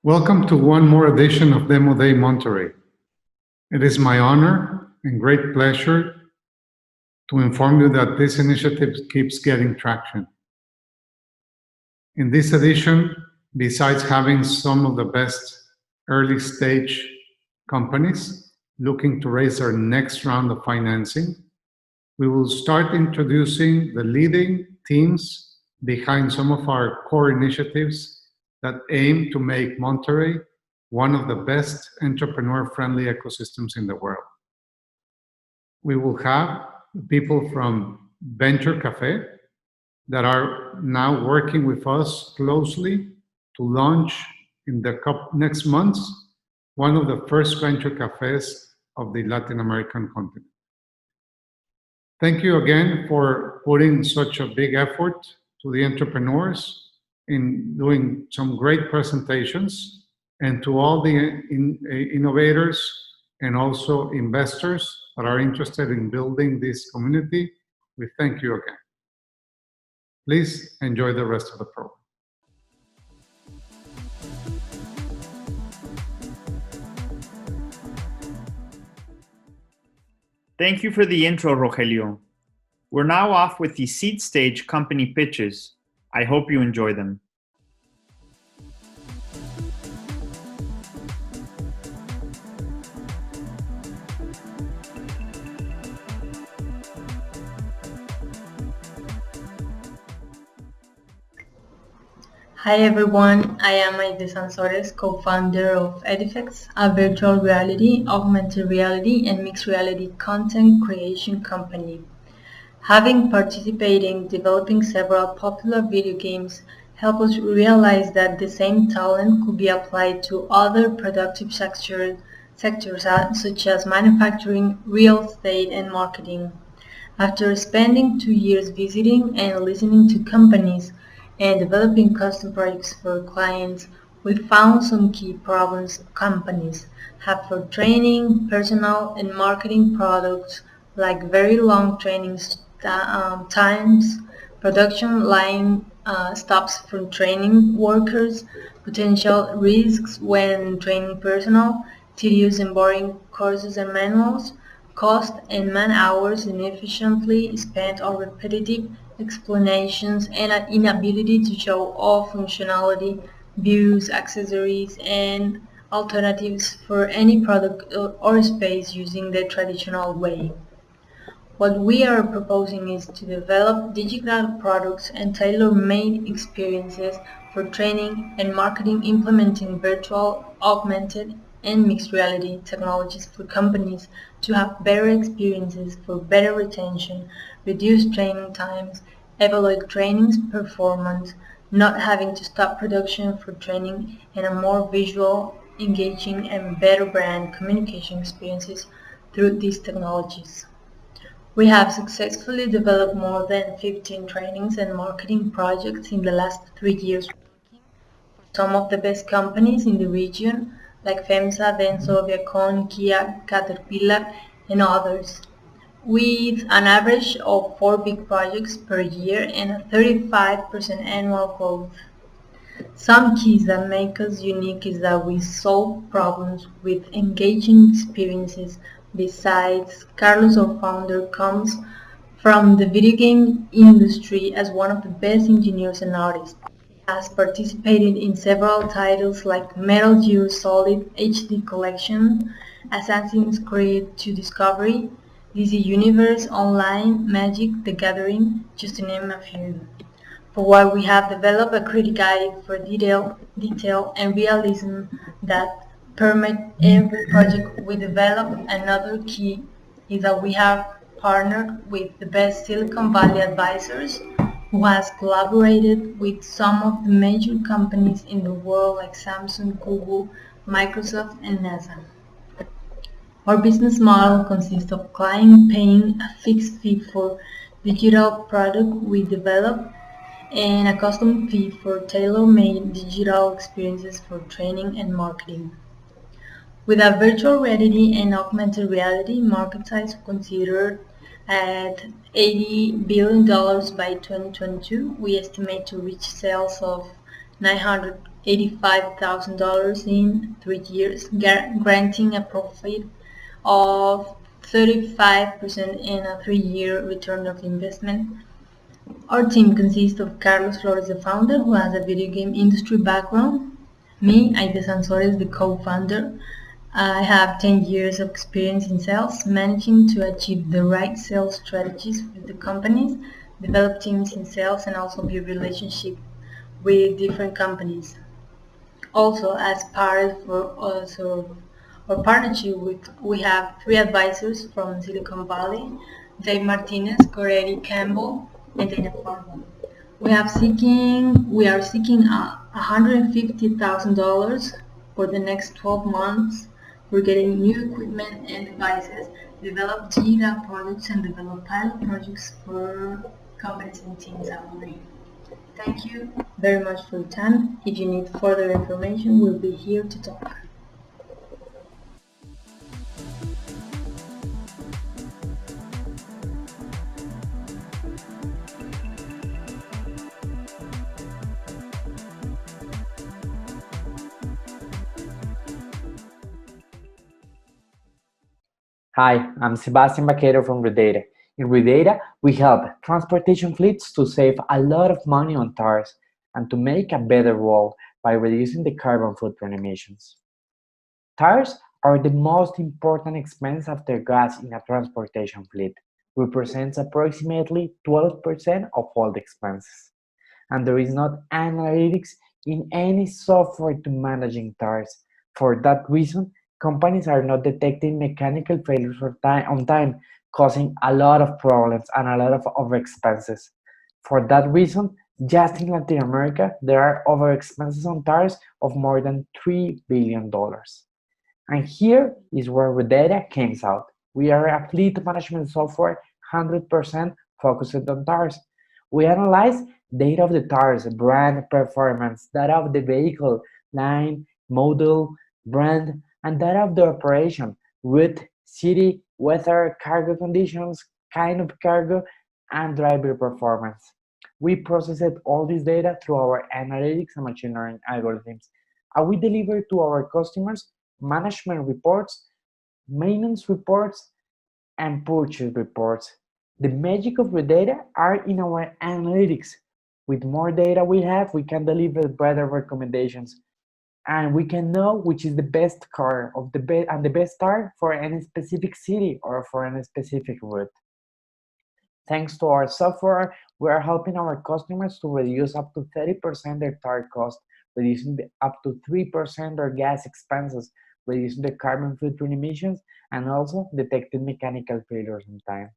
Welcome to one more edition of Demo Day Monterrey. It is my honor and great pleasure to inform you that this initiative keeps getting traction. In this edition, besides having some of the best early stage companies looking to raise their next round of financing, we will start introducing the leading teams behind some of our core initiatives that aim to make Monterrey one of the best entrepreneur-friendly ecosystems in the world. We will have people from Venture Cafe that are now working with us closely to launch in the next months one of the first venture cafes of the Latin American continent. Thank you again for putting such a big effort to the entrepreneurs in doing some great presentations, and to all the innovators and also investors that are interested in building this community. We thank you again. Please enjoy the rest of the program. Thank you for the intro, Rogelio. We're now off with the seed stage company pitches. I hope you enjoy them. Hi everyone, I am Aide Sansores, co-founder of Edifex, a virtual reality, augmented reality, and mixed reality content creation company. Having participated in developing several popular video games helped us realize that the same talent could be applied to other productive sectors such as manufacturing, real estate, and marketing. After spending 2 years visiting and listening to companies and developing custom projects for clients, we found some key problems companies have for training, personnel, and marketing products, like very long training times, production line stops from training workers, potential risks when training personnel, tedious and boring courses and manuals, cost and man-hours inefficiently spent on repetitive explanations, and an inability to show all functionality, views, accessories, and alternatives for any product or space using the traditional way. What we are proposing is to develop digital products and tailor-made experiences for training and marketing, implementing virtual, augmented, and mixed reality technologies for companies to have better experiences for better retention, reduce training times, evaluate training's performance, not having to stop production for training, and a more visual, engaging, and better brand communication experiences through these technologies. We have successfully developed more than 15 trainings and marketing projects in the last 3 years, working for some of the best companies in the region, like FEMSA, Denso, Viacom, Kia, Caterpillar, and others, with an average of 4 big projects per year and a 35% annual growth. Some keys that make us unique is that we solve problems with engaging experiences. Besides, Carlos, our founder, comes from the video game industry as one of the best engineers and artists. He has participated in several titles like Metal Gear Solid HD Collection, Assassin's Creed 2 Discovery, DC Universe Online, Magic: The Gathering, just to name a few. For while we have developed a critical eye for detail and realism that permeate every project we develop, another key is that we have partnered with the best Silicon Valley advisors who has collaborated with some of the major companies in the world like Samsung, Google, Microsoft, and NASA. Our business model consists of client paying a fixed fee for digital product we develop and a custom fee for tailor-made digital experiences for training and marketing. With a virtual reality and augmented reality market size considered at $80 billion by 2022, we estimate to reach sales of $980 $85,000 in 3 years, granting a profit of 35% in a 3-year return of investment. Our team consists of Carlos Flores, the founder, who has a video game industry background. Me, Aide Sansores, the co-founder. I have 10 years of experience in sales, managing to achieve the right sales strategies with the companies, develop teams in sales, and also build relationships with different companies. Also, as part of our partnership, we have 3 advisors from Silicon Valley: Dave Martinez, Coretti Campbell, and Dana Farman. We are seeking $150,000 for the next 12 months. We're getting new equipment and devices, develop Jira products, and develop pilot projects for companies and teams only. Thank you very much for your time. If you need further information, we'll be here to talk. Hi, I'm Sebastian Vaquero from Redata. In Redata, we help transportation fleets to save a lot of money on tires and to make a better world by reducing the carbon footprint emissions. Tires are the most important expense after gas in a transportation fleet, represents approximately 12% of all the expenses. And there is not analytics in any software to managing tires. For that reason, companies are not detecting mechanical failures on time, causing a lot of problems and a lot of over expenses. For that reason, just in Latin America, there are over expenses on tires of more than $3 billion. And here is where Redata comes out. We are a fleet management software 100% focused on tires. We analyze data of the tires, brand, performance, data of the vehicle, line, model, brand, and data of the operation, route, city, weather, cargo conditions, kind of cargo, and driver performance. We process all this data through our analytics and machine learning algorithms, and we deliver to our customers management reports, maintenance reports, and purchase reports. The magic of the data are in our analytics. With more data we have, we can deliver better recommendations, and we can know which is the best car of the best tire for any specific city or for any specific route. Thanks to our software, we are helping our customers to reduce up to 30% their tire cost, reducing up to 3% their gas expenses, reducing the carbon footprint emissions, and also detecting mechanical failures on time.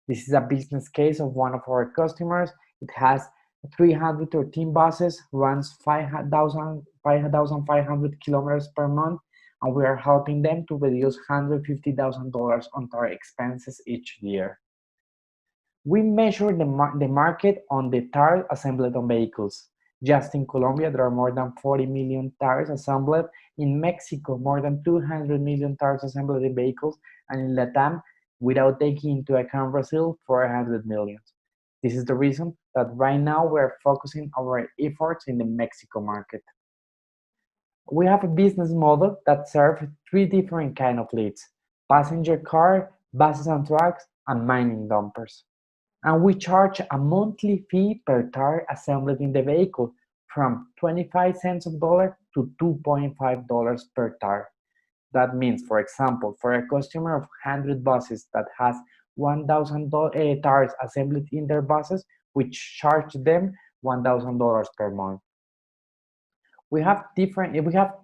This is a business case of one of our customers. It has 313 buses, runs 5,500 kilometers per month, and we are helping them to reduce $150,000 on tire expenses each year. We measure the market on the tires assembled on vehicles. Just in Colombia, there are more than 40 million tires assembled. In Mexico, more than 200 million tires assembled in vehicles. And in Latam, without taking into account Brazil, 400 million. This is the reason that right now we're focusing our efforts in the Mexico market. We have a business model that serves 3 different kinds of fleets: passenger car, buses and trucks, and mining dumpers. And we charge a monthly fee per tire assembled in the vehicle from 25 cents of dollar to $2.5 per tire. That means, for example, for a customer of 100 buses that has 1,000 tires assembled in their buses, we charge them $1,000 per month. We have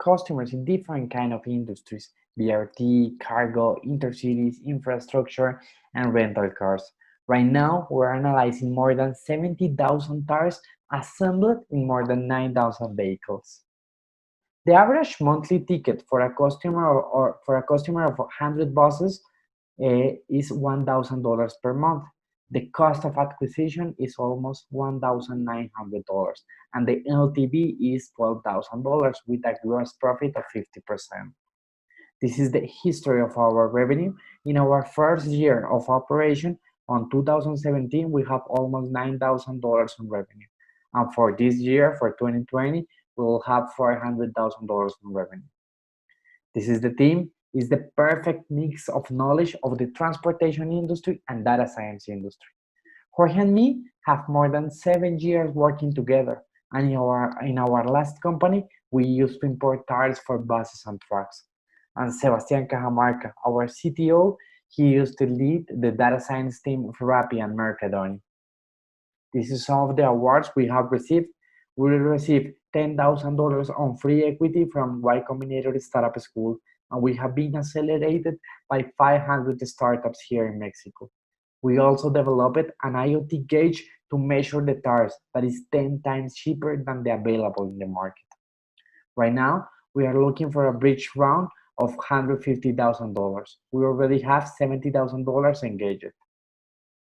customers in different kind of industries: BRT, cargo, intercities, infrastructure, and rental cars. Right now, we're analyzing more than 70,000 tires assembled in more than 9,000 vehicles. The average monthly ticket for a customer of 100 buses is $1,000 per month. The cost of acquisition is almost $1,900, and the LTV is $12,000 with a gross profit of 50%. This is the history of our revenue. In our first year of operation, on 2017, we have almost $9,000 in revenue. And for this year, for 2020, we will have $400,000 in revenue. This is the team, is the perfect mix of knowledge of the transportation industry and data science industry. Jorge and me have more than 7 years working together, and in our last company, we used to import tires for buses and trucks. And Sebastián Cajamarca, our CTO, he used to lead the data science team of Rappi and Mercadoni. This is some of the awards we have received. We received $10,000 on free equity from Y Combinator Startup School, and we have been accelerated by 500 startups here in Mexico. We also developed an IoT gauge to measure the tires that is 10 times cheaper than the available in the market. Right now, we are looking for a bridge round of $150,000. We already have $70,000 engaged.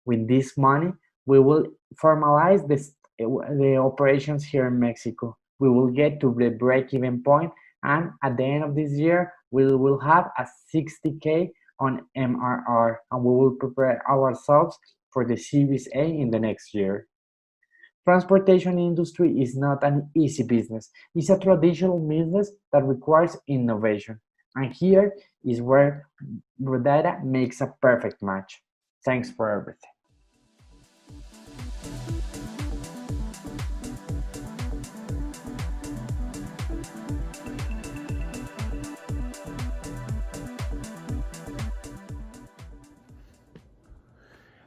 With this money, we will formalize the operations here in Mexico. We will get to the break-even point, and at the end of this year, we will have a 60K on MRR, and we will prepare ourselves for the Series A in the next year. Transportation industry is not an easy business. It's a traditional business that requires innovation. And here is where data makes a perfect match. Thanks for everything.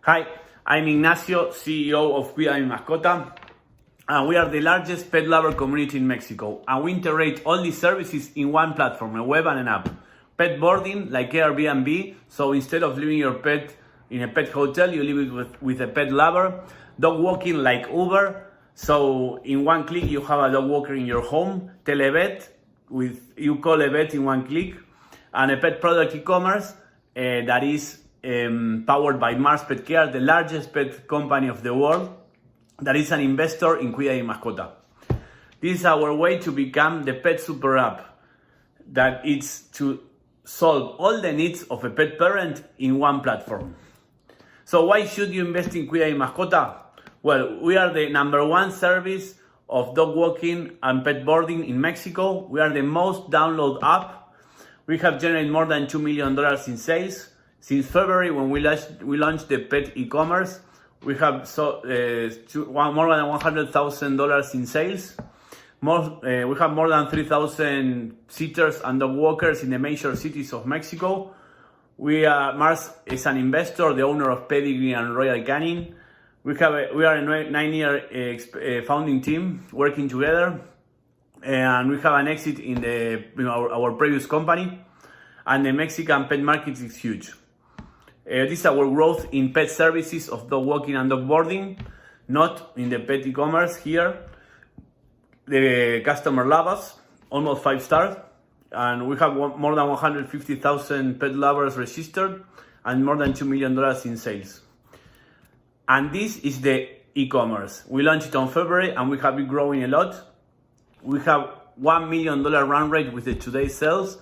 Hi, I'm Ignacio, CEO of Cuida Mi Mascota, and we are the largest pet lover community in Mexico, and we integrate all these services in one platform, a web and an app. Pet boarding, like Airbnb, so instead of leaving your pet in a pet hotel, you leave it with a pet lover. Dog walking, like Uber, so in one click you have a dog walker in your home. Televet, you call a vet in one click. And a pet product e-commerce that is powered by Mars Pet Care, the largest pet company of the world, that is an investor in Cuida Mi Mascota. This is our way to become the pet super app, that is to solve all the needs of a pet parent in one platform. So why should you invest in Cuida Mi Mascota? Well, we are the #1 service of dog walking and pet boarding in Mexico. We are the most downloaded app. We have generated more than $2 million in sales. Since February, when we launched the pet e-commerce, we have more than $100,000 in sales. We have more than 3,000 sitters and dog walkers in the major cities of Mexico. Mars is an investor, the owner of Pedigree and Royal Canin. We are a 9-year founding team working together, and we have an exit in our previous company, and the Mexican pet market is huge. This is our growth in pet services of dog walking and dog boarding, not in the pet e-commerce here. The customer love us, almost 5 stars, and we have more than 150,000 pet lovers registered and more than $2 million in sales. And this is the e-commerce. We launched it on February and we have been growing a lot. We have $1 million run rate with the today's sales.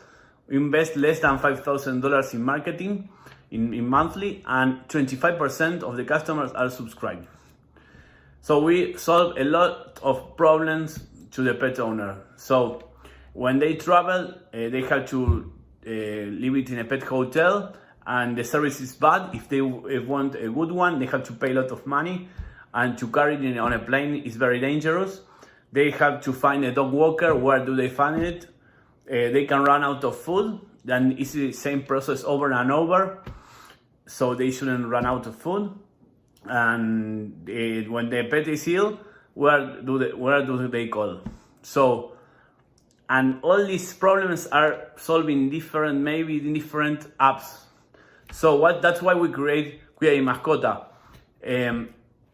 We invest less than $5,000 in marketing in monthly, and 25% of the customers are subscribed. So we solve a lot of problems to the pet owner. So when they travel, they have to leave it in a pet hotel, and the service is bad. If they want a good one, they have to pay a lot of money, and to carry it on a plane is very dangerous. They have to find a dog walker. Where do they find it? They can run out of food, then it's the same process over and over. So they shouldn't run out of food. And when the pet is ill, where do they call? So, and all these problems are solved in different apps. So that's why we create Cuida Mi Mascota.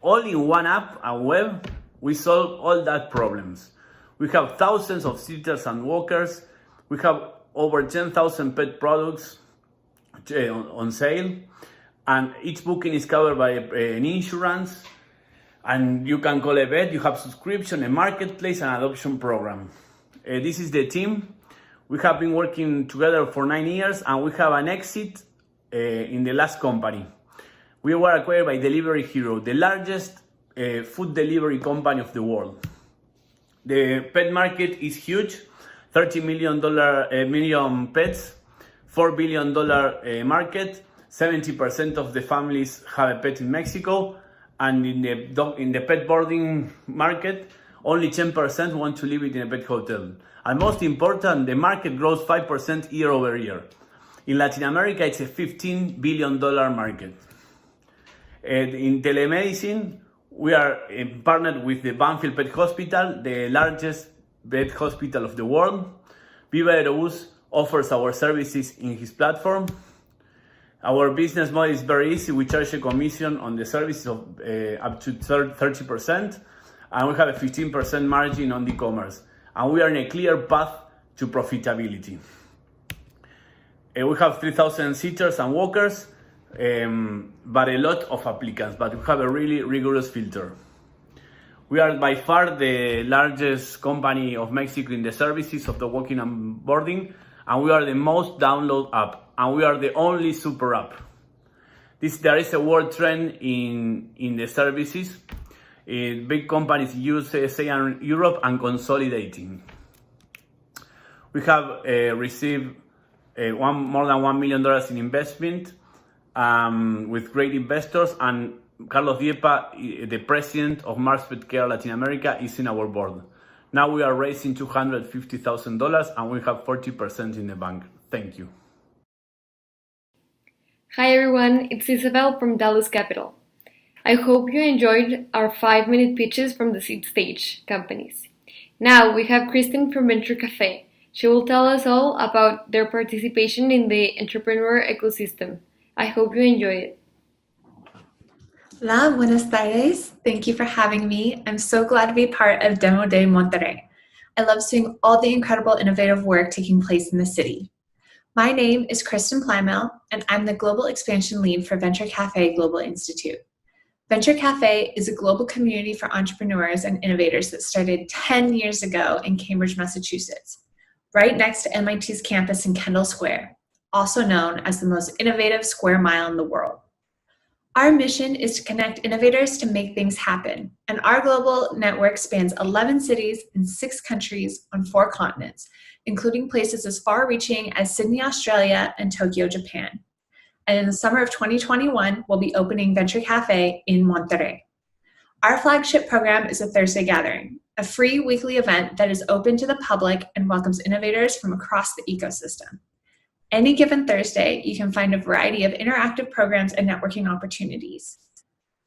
All in one app and web, we solve all that problems. We have thousands of sitters and walkers. We have over 10,000 pet products on sale, and each booking is covered by an insurance, and you can call a vet. You have subscription, a marketplace, and adoption program. This is the team. We have been working together for 9 years, and we have an exit in the last company. We were acquired by Delivery Hero, the largest food delivery company of the world. The pet market is huge, $30 million pets, $4 billion market. 70% of the families have a pet in Mexico, and in the pet boarding market, only 10% want to live in a pet hotel. And most important, the market grows 5% year over year. In Latin America, it's a $15 billion market. And in telemedicine, we are partnered with the Banfield Pet Hospital, the largest pet hospital of the world. Viva Aerobus offers our services in his platform. Our business model is very easy. We charge a commission on the services of up to 30%, and we have a 15% margin on the e-commerce. And we are in a clear path to profitability. We have 3,000 sitters and walkers, but a lot of applicants, but we have a really rigorous filter. We are by far the largest company of Mexico in the services of the walking and boarding, and we are the most downloaded app, and we are the only super app. There is a world trend in the services. Big companies use USA and Europe and consolidating. We have received more than $1 million in investment with great investors, and Carlos Diepa, the president of Mars Pet Care Latin America, is in our board. Now we are raising $250,000 and we have 40% in the bank. Thank you. Hi everyone, it's Isabel from Dallas Capital. I hope you enjoyed our 5-minute pitches from the seed stage companies. Now we have Kristen from Venture Cafe. She will tell us all about their participation in the entrepreneur ecosystem. I hope you enjoy it. Hola, buenas tardes. Thank you for having me. I'm so glad to be part of Demo Day Monterrey. I love seeing all the incredible innovative work taking place in the city. My name is Kristen Plymel, and I'm the Global Expansion Lead for Venture Cafe Global Institute. Venture Cafe is a global community for entrepreneurs and innovators that started 10 years ago in Cambridge, Massachusetts, right next to MIT's campus in Kendall Square, also known as the most innovative square mile in the world. Our mission is to connect innovators to make things happen, and our global network spans 11 cities in 6 countries on 4 continents, including places as far-reaching as Sydney, Australia, and Tokyo, Japan. And in the summer of 2021, we'll be opening Venture Cafe in Monterrey. Our flagship program is a Thursday Gathering, a free weekly event that is open to the public and welcomes innovators from across the ecosystem. Any given Thursday, you can find a variety of interactive programs and networking opportunities.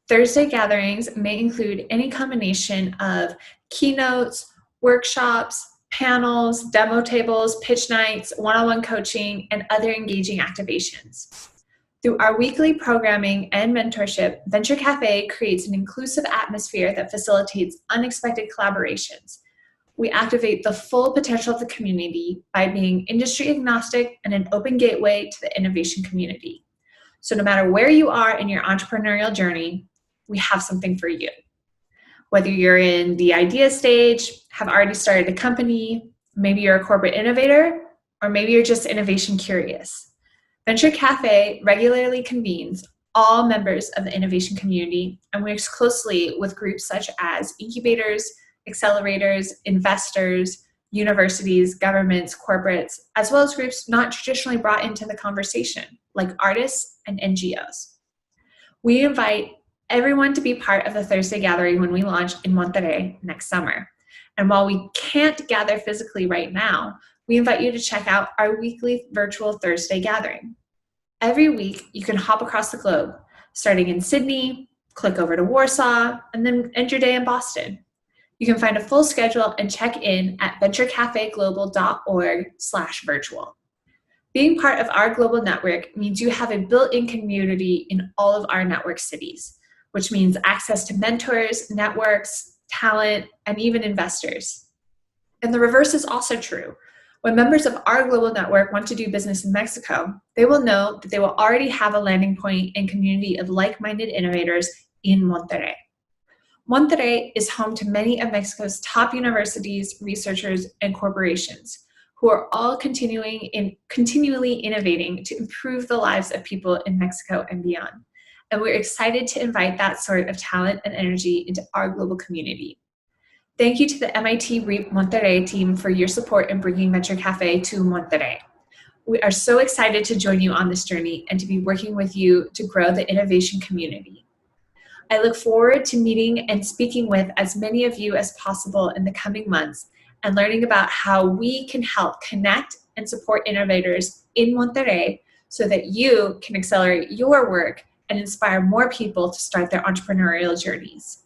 Thursday gatherings may include any combination of keynotes, workshops, panels, demo tables, pitch nights, one-on-one coaching, and other engaging activations. Through our weekly programming and mentorship, Venture Cafe creates an inclusive atmosphere that facilitates unexpected collaborations. We activate the full potential of the community by being industry agnostic and an open gateway to the innovation community. So no matter where you are in your entrepreneurial journey, we have something for you. Whether you're in the idea stage, have already started a company, maybe you're a corporate innovator, or maybe you're just innovation curious. Venture Cafe regularly convenes all members of the innovation community and works closely with groups such as incubators, accelerators, investors, universities, governments, corporates, as well as groups not traditionally brought into the conversation, like artists and NGOs. We invite everyone to be part of the Thursday Gathering when we launch in Monterrey next summer. And while we can't gather physically right now, we invite you to check out our weekly virtual Thursday Gathering. Every week, you can hop across the globe, starting in Sydney, click over to Warsaw, and then end your day in Boston. You can find a full schedule and check in at venturecafeglobal.org/virtual. Being part of our global network means you have a built-in community in all of our network cities, which means access to mentors, networks, talent, and even investors. And the reverse is also true. When members of our global network want to do business in Mexico, they will know that they will already have a landing point and community of like-minded innovators in Monterrey. Monterrey is home to many of Mexico's top universities, researchers, and corporations who are all continually innovating to improve the lives of people in Mexico and beyond. And we're excited to invite that sort of talent and energy into our global community. Thank you to the MIT REAP Monterrey team for your support in bringing Venture Cafe to Monterrey. We are so excited to join you on this journey and to be working with you to grow the innovation community. I look forward to meeting and speaking with as many of you as possible in the coming months and learning about how we can help connect and support innovators in Monterrey so that you can accelerate your work and inspire more people to start their entrepreneurial journeys.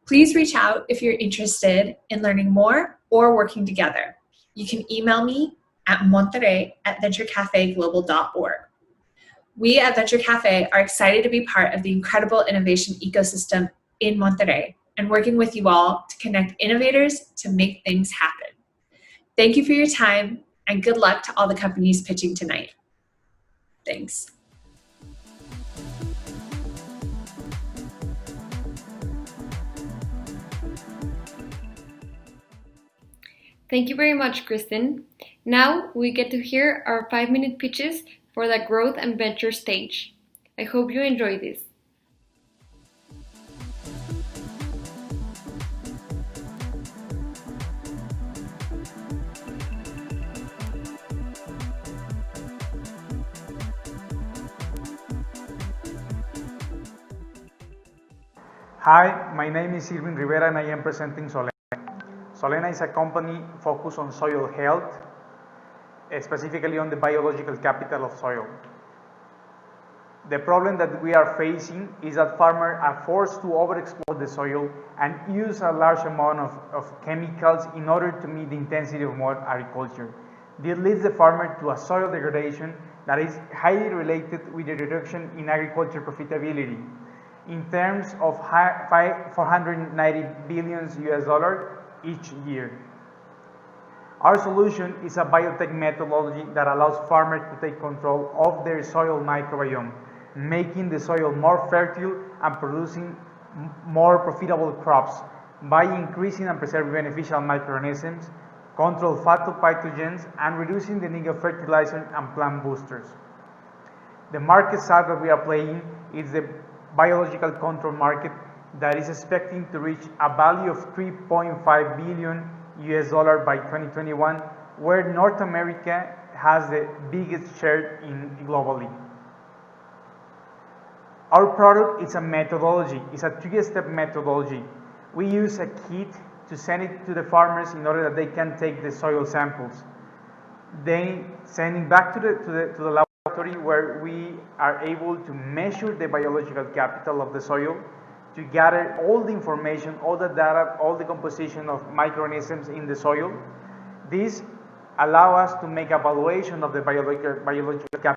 Please reach out if you're interested in learning more or working together. You can email me at monterrey@venturecafeglobal.org. We at Venture Cafe are excited to be part of the incredible innovation ecosystem in Monterrey and working with you all to connect innovators to make things happen. Thank you for your time and good luck to all the companies pitching tonight. Thanks. Thank you very much, Kristen. Now we get to hear our 5-minute pitches for the growth and venture stage. I hope you enjoy this. Hi, my name is Irvin Rivera and I am presenting Solena. Solena is a company focused on soil health, specifically on the biological capital of soil. The problem that we are facing is that farmers are forced to overexploit the soil and use a large amount of chemicals in order to meet the intensity of modern agriculture. This leads the farmer to a soil degradation that is highly related with the reduction in agriculture profitability. In terms of 490 billion US dollars each year. Our solution is a biotech methodology that allows farmers to take control of their soil microbiome, making the soil more fertile and producing more profitable crops by increasing and preserving beneficial microorganisms, control phytopathogens, and reducing the need of fertilizer and plant boosters. The market size that we are playing is the biological control market that is expecting to reach a value of 3.5 billion US dollar by 2021, where North America has the biggest share globally. Our product is a methodology, it's a 3-step methodology. We use a kit to send it to the farmers in order that they can take the soil samples. Then send it back to the laboratory where we are able to measure the biological capital of the soil, to gather all the information, all the data, all the composition of microorganisms in the soil. This allows us to make evaluation of the biological capital.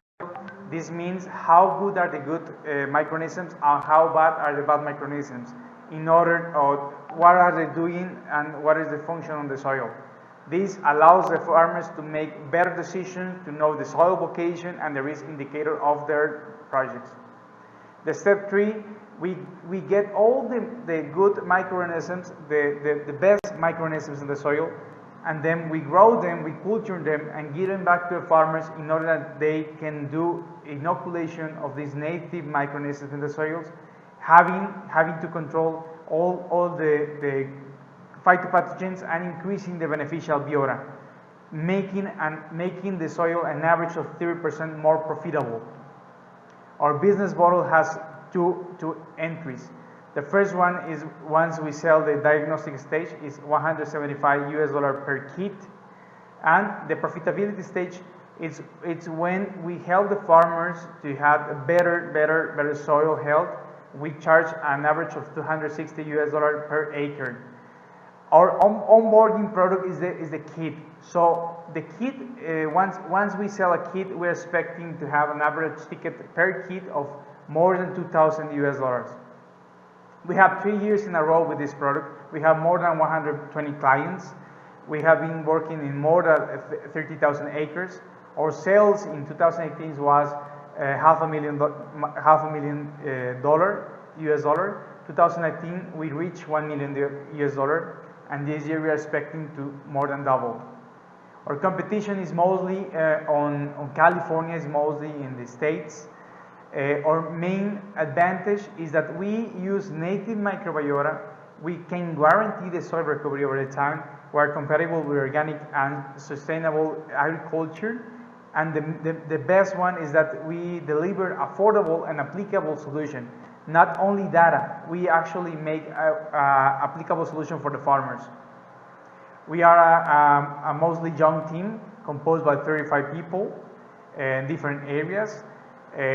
This means how good are the good microorganisms and how bad are the bad microorganisms, in order of what are they doing and what is the function on the soil. This allows the farmers to make better decisions, to know the soil vocation and the risk indicator of their projects. The step 3, we get all the good microorganisms, the best microorganisms in the soil, and then we grow them, we culture them, and give them back to the farmers in order that they can do inoculation of these native microorganisms in the soils, having to control all the phytopathogens and increasing the beneficial biota, making the soil an average of 30% more profitable. Our business model has two entries. The first one is once we sell the diagnostic stage is 175 US dollar per kit, and the profitability stage it's when we help the farmers to have better soil health. We charge an average of 260 US dollar per acre. Our onboarding product is the kit. So the kit, once we sell a kit, we're expecting to have an average ticket per kit of more than 2,000 US dollars. We have 3 years in a row with this product. We have more than 120 clients. We have been working in more than 30,000 acres. Our sales in 2018 was half a million US dollar. 2019 we reached 1 million US dollar, and this year we are expecting to more than double. Our competition is mostly on California, is mostly in the States. Our main advantage is that we use native microbiota We can guarantee the soil recovery over the time. We are compatible with organic and sustainable agriculture. And the best one is that we deliver affordable and applicable solution. Not only data, we actually make a applicable solution for the farmers. We are a mostly young team composed by 35 people in different areas.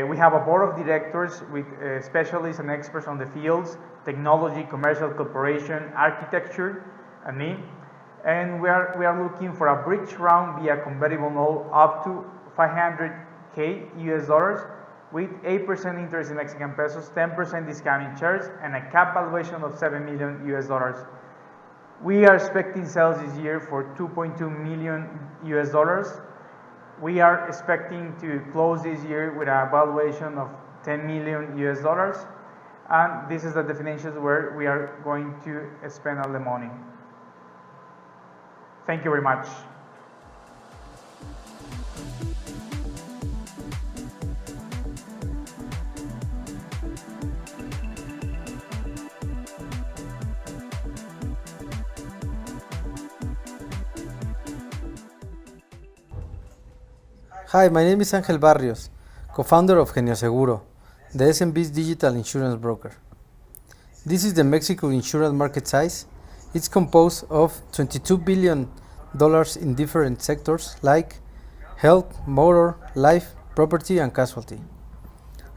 We have a board of directors with specialists and experts on the fields, technology, commercial cooperation, architecture, and me. And we are looking for a bridge round via convertible note up to $500K US with 8% interest in Mexican pesos, 10% discount in shares, and a cap valuation of $7 million US. We are expecting sales this year for $2.2 million US. We are expecting to close this year with a valuation of $10 million US. And this is the definitions where we are going to spend all the money. Thank you very much. Hi, my name is Ángel Barrios, co-founder of Genio Seguro, the SMB's digital insurance broker. This is the Mexico insurance market size. It's composed of $22 billion in different sectors like health, motor, life, property, and casualty.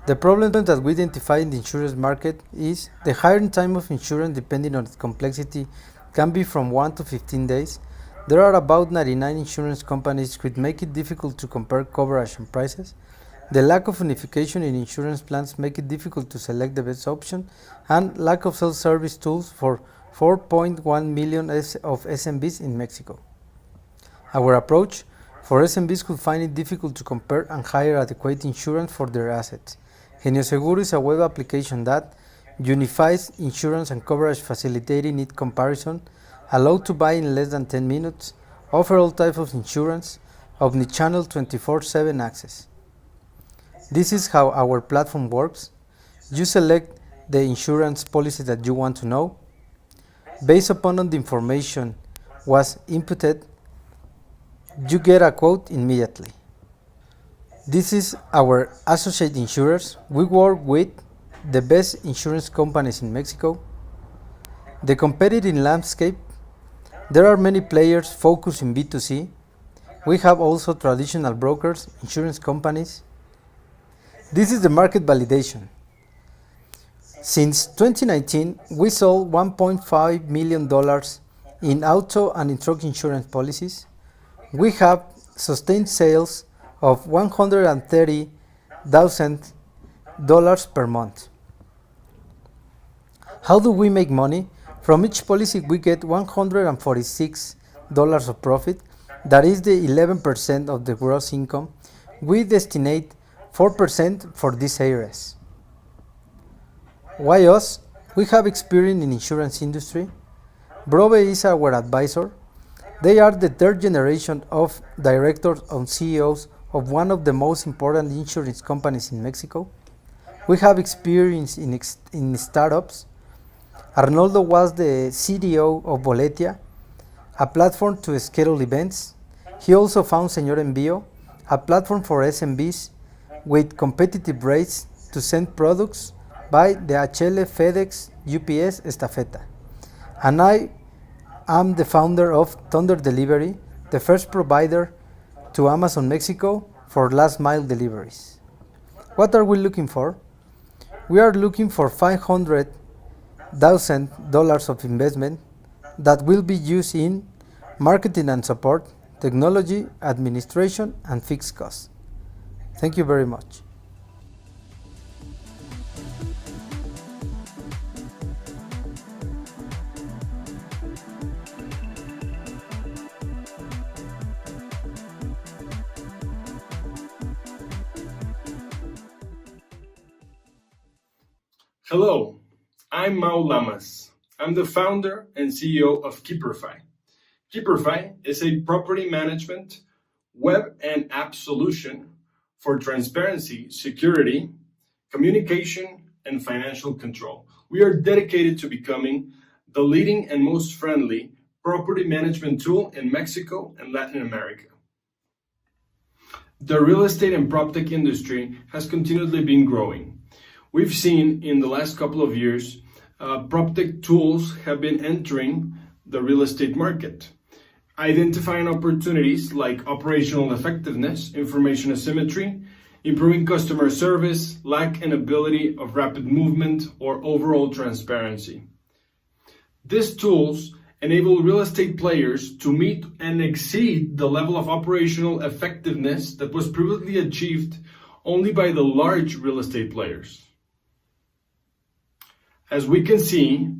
The problem that we identify in the insurance market is the hiring time of insurance, depending on its complexity, can be from 1 to 15 days. There are about 99 insurance companies, which make it difficult to compare coverage and prices. The lack of unification in insurance plans make it difficult to select the best option, and lack of self-service tools for 4.1 million of SMBs in Mexico. Our approach for SMBs could find it difficult to compare and hire adequate insurance for their assets. Genio Seguro is a web application that unifies insurance and coverage, facilitating need comparison, allowed to buy in less than 10 minutes, offer all types of insurance, omni-channel 24/7 access. This is how our platform works. You select the insurance policy that you want to know. Based upon the information was inputted, you get a quote immediately. This is our associate insurers. We work with the best insurance companies in Mexico. The competitive landscape. There are many players focused in B2C. We have also traditional brokers, insurance companies. This is the market validation. Since 2019, we sold $1.5 million in auto and in truck insurance policies. We have sustained sales of $130,000 per month. How do we make money? From each policy, we get $146 of profit. That is the 11% of the gross income. We destinate 4% for these areas. Why us? We have experience in insurance industry. Brobe is our advisor. They are the third generation of directors and CEOs of one of the most important insurance companies in Mexico. We have experience in startups. Arnoldo was the CDO of Boletia, a platform to schedule events. He also found Señor Envío, a platform for SMBs with competitive rates to send products by DHL, FedEx, UPS, Estafeta. And I am the founder of Thunder Delivery, the first provider to Amazon Mexico for last mile deliveries. What are we looking for? We are looking for $500,000 of investment that will be used in marketing and support, technology, administration, and fixed costs. Thank you very much. Hello, I'm Mau Lamas. I'm the founder and CEO of Keeperify. Keeperify is a property management, web and app solution for transparency, security, communication, and financial control. We are dedicated to becoming the leading and most friendly property management tool in Mexico and Latin America. The real estate and proptech industry has continually been growing. We've seen in the last couple of years, proptech tools have been entering the real estate market, identifying opportunities like operational effectiveness, information asymmetry, improving customer service, lack and ability of rapid movement, or overall transparency. These tools enable real estate players to meet and exceed the level of operational effectiveness that was previously achieved only by the large real estate players. As we can see,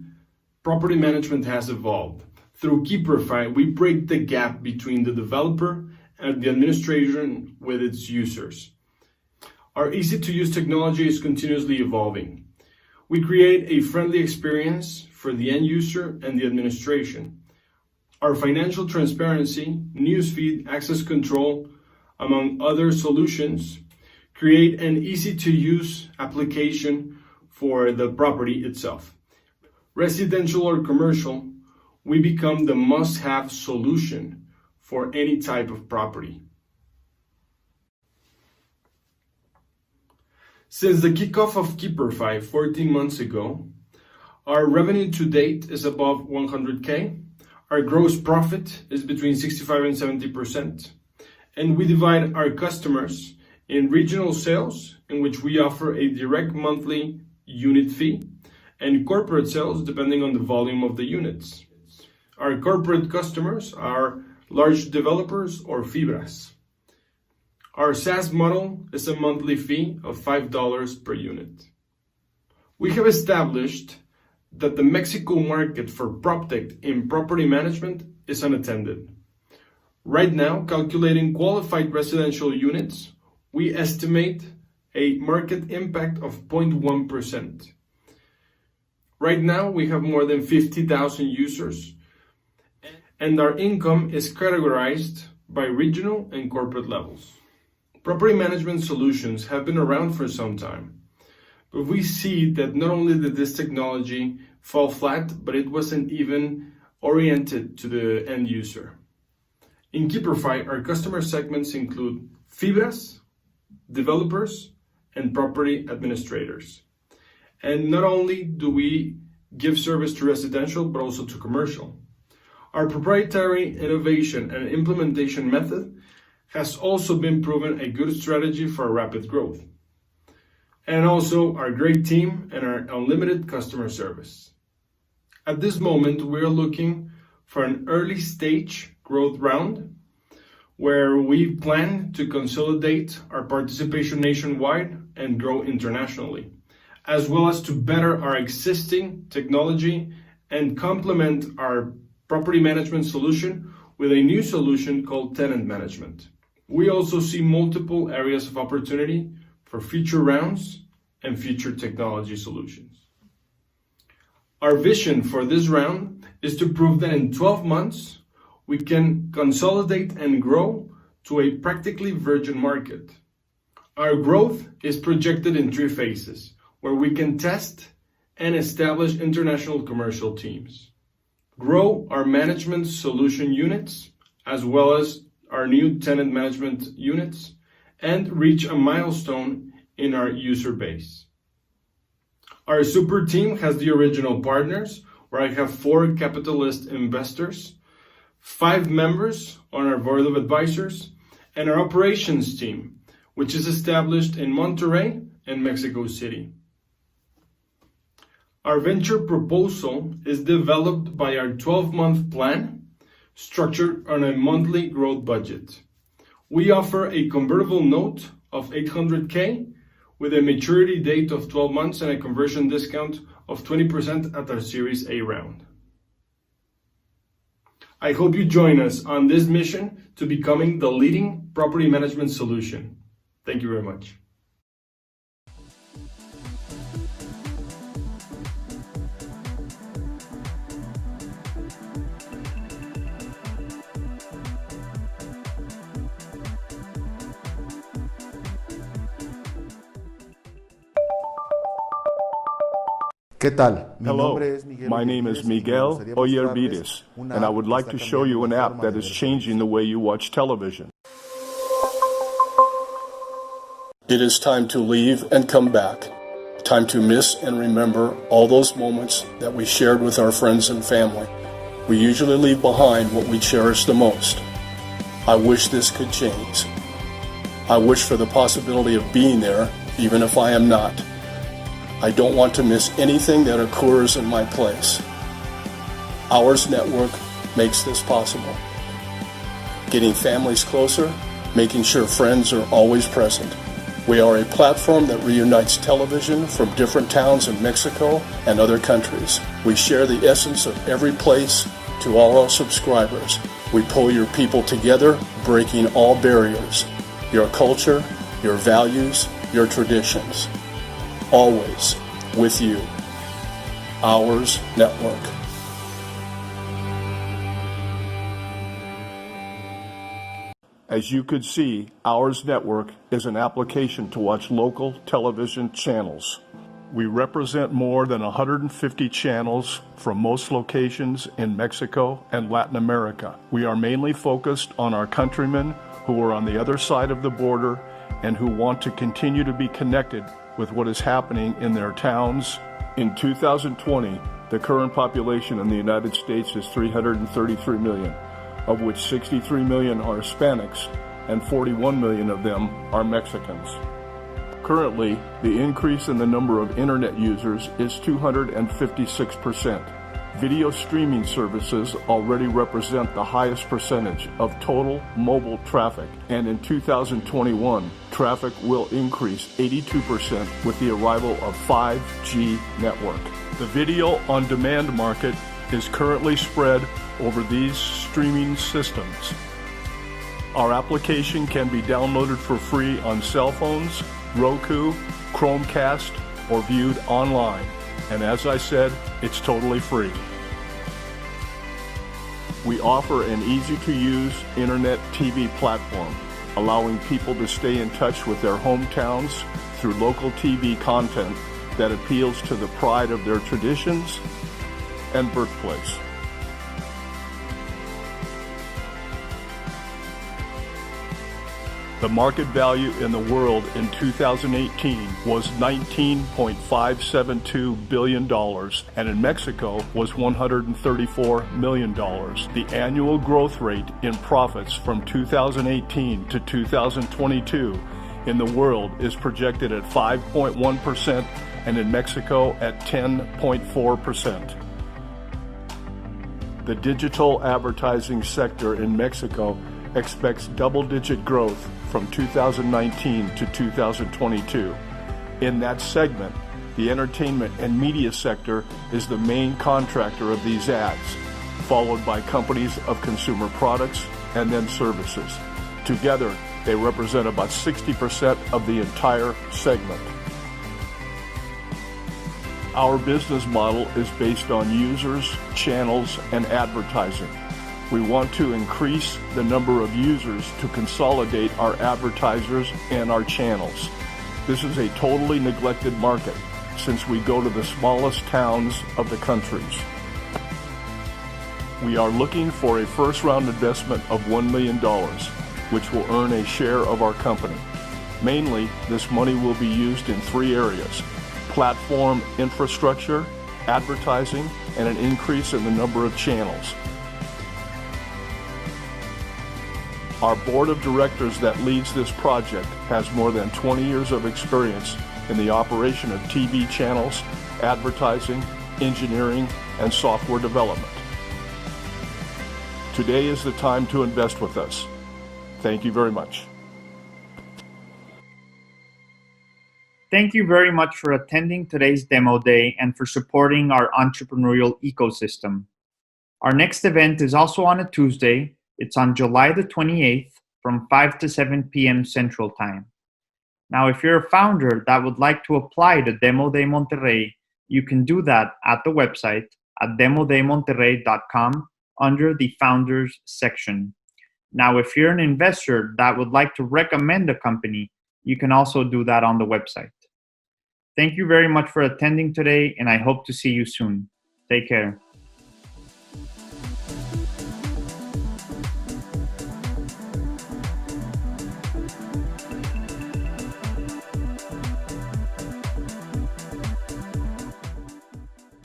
property management has evolved. Through Keeperify, we break the gap between the developer and the administration with its users. Our easy-to-use technology is continuously evolving. We create a friendly experience for the end user and the administration. Our financial transparency, newsfeed, access control, among other solutions, create an easy-to-use application for the property itself. Residential or commercial, we become the must-have solution for any type of property. Since the kickoff of Keeperify 14 months ago, our revenue to date is above 100K. Our gross profit is between 65 and 70%. And we divide our customers in regional sales, in which we offer a direct monthly unit fee, and corporate sales, depending on the volume of the units. Our corporate customers are large developers or fibras. Our SaaS model is a monthly fee of $5 per unit. We have established that the Mexico market for PropTech in property management is unattended. Right now, calculating qualified residential units, we estimate a market impact of 0.1%. Right now, we have more than 50,000 users, and our income is categorized by regional and corporate levels. Property management solutions have been around for some time, but we see that not only did this technology fall flat, but it wasn't even oriented to the end user. In Keeperify, our customer segments include fibras, developers, and property administrators. And not only do we give service to residential, but also to commercial. Our proprietary innovation and implementation method has also been proven a good strategy for rapid growth. And also our great team and our unlimited customer service. At this moment, we're looking for an early stage growth round where we plan to consolidate our participation nationwide and grow internationally, as well as to better our existing technology and complement our property management solution with a new solution called tenant management. We also see multiple areas of opportunity for future rounds and future technology solutions. Our vision for this round is to prove that in 12 months, we can consolidate and grow to a practically virgin market. Our growth is projected in 3 phases, where we can test and establish international commercial teams, grow our management solution units, as well as our new tenant management units, and reach a milestone in our user base. Our super team has the original partners, where I have 4 capitalist investors, 5 members on our board of advisors, and our operations team, which is established in Monterrey and Mexico City. Our venture proposal is developed by our 12-month plan, structured on a monthly growth budget. We offer a convertible note of 800K with a maturity date of 12 months and a conversion discount of 20% at our Series A round. I hope you join us on this mission to becoming the leading property management solution. Thank you very much. ¿Qué tal? Hello, my name is Miguel Oyerbides, and I would like to show you an app that is changing the way you watch television. It is time to leave and come back. Time to miss and remember all those moments that we shared with our friends and family. We usually leave behind what we cherish the most. I wish this could change. I wish for the possibility of being there, even if I am not. I don't want to miss anything that occurs in my place. Ours Network makes this possible. Getting families closer, making sure friends are always present. We are a platform that reunites television from different towns in Mexico and other countries. We share the essence of every place to all our subscribers. We pull your people together, breaking all barriers. Your culture, your values, your traditions. Always with you. Ours Network. As you could see, Ours Network is an application to watch local television channels. We represent more than 150 channels from most locations in Mexico and Latin America. We are mainly focused on our countrymen who are on the other side of the border and who want to continue to be connected with what is happening in their towns. In 2020, the current population in the United States is 333 million, of which 63 million are Hispanics and 41 million of them are Mexicans. Currently, the increase in the number of internet users is 256%. Video streaming services already represent the highest percentage of total mobile traffic, and in 2021, traffic will increase 82% with the arrival of 5G network. The video on demand market is currently spread over these streaming systems. Our application can be downloaded for free on cell phones, Roku, Chromecast, or viewed online. And as I said, it's totally free. We offer an easy-to-use internet TV platform, allowing people to stay in touch with their hometowns through local TV content that appeals to the pride of their traditions and birthplace. The market value in the world in 2018 was $19.572 billion, and in Mexico was $134 million. The annual growth rate in profits from 2018 to 2022 in the world is projected at 5.1%, and in Mexico at 10.4%. The digital advertising sector in Mexico expects double-digit growth from 2019 to 2022. In that segment, the entertainment and media sector is the main contractor of these ads, followed by companies of consumer products and then services. Together, they represent about 60% of the entire segment. Our business model is based on users, channels, and advertising. We want to increase the number of users to consolidate our advertisers and our channels. This is a totally neglected market since we go to the smallest towns of the countries. We are looking for a first round investment of $1 million, which will earn a share of our company. Mainly, this money will be used in 3 areas: platform infrastructure, advertising, and an increase in the number of channels. Our board of directors that leads this project has more than 20 years of experience in the operation of TV channels, advertising, engineering, and software development. Today is the time to invest with us. Thank you very much. Thank you very much for attending today's demo day and for supporting our entrepreneurial ecosystem. Our next event is also on a Tuesday. It's on July the 28th from 5 to 7 p.m. Central Time. Now, if you're a founder that would like to apply to Demo Day Monterrey, you can do that at the website at demodaymonterrey.com under the Founders section. Now, if you're an investor that would like to recommend a company, you can also do that on the website. Thank you very much for attending today, and I hope to see you soon. Take care.